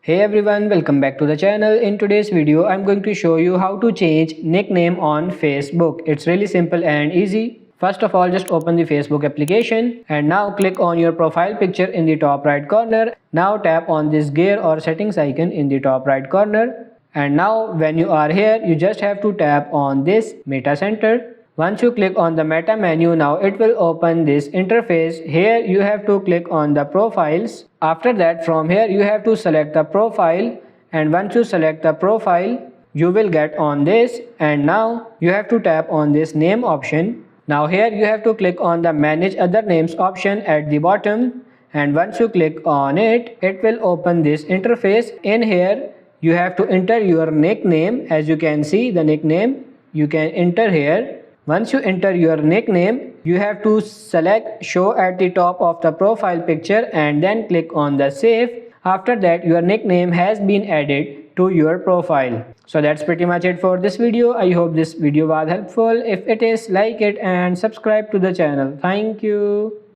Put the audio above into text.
Hey everyone, welcome back to the channel. In today's video, I'm going to show you how to change nickname on Facebook. It's really simple and easy. First of all, just open the Facebook application and now click on your profile picture in the top right corner. Now tap on this gear or settings icon in the top right corner. And now when you are here, you just have to tap on this Meta Center. Once you click on the Meta menu, now it will open this interface. Here you have to click on the profiles. After that, from here you have to select the profile, and once you select the profile, you will get on this, and now you have to tap on this name option. Now here you have to click on the manage other names option at the bottom, and once you click on it, it will open this interface. In here you have to enter your nickname. As you can see, the nickname you can enter here. Once you enter your nickname, you have to select show at the top of the profile picture and then click on the save. After that, your nickname has been added to your profile. So that's pretty much it for this video. I hope this video was helpful. If it is, like it and subscribe to the channel. Thank you.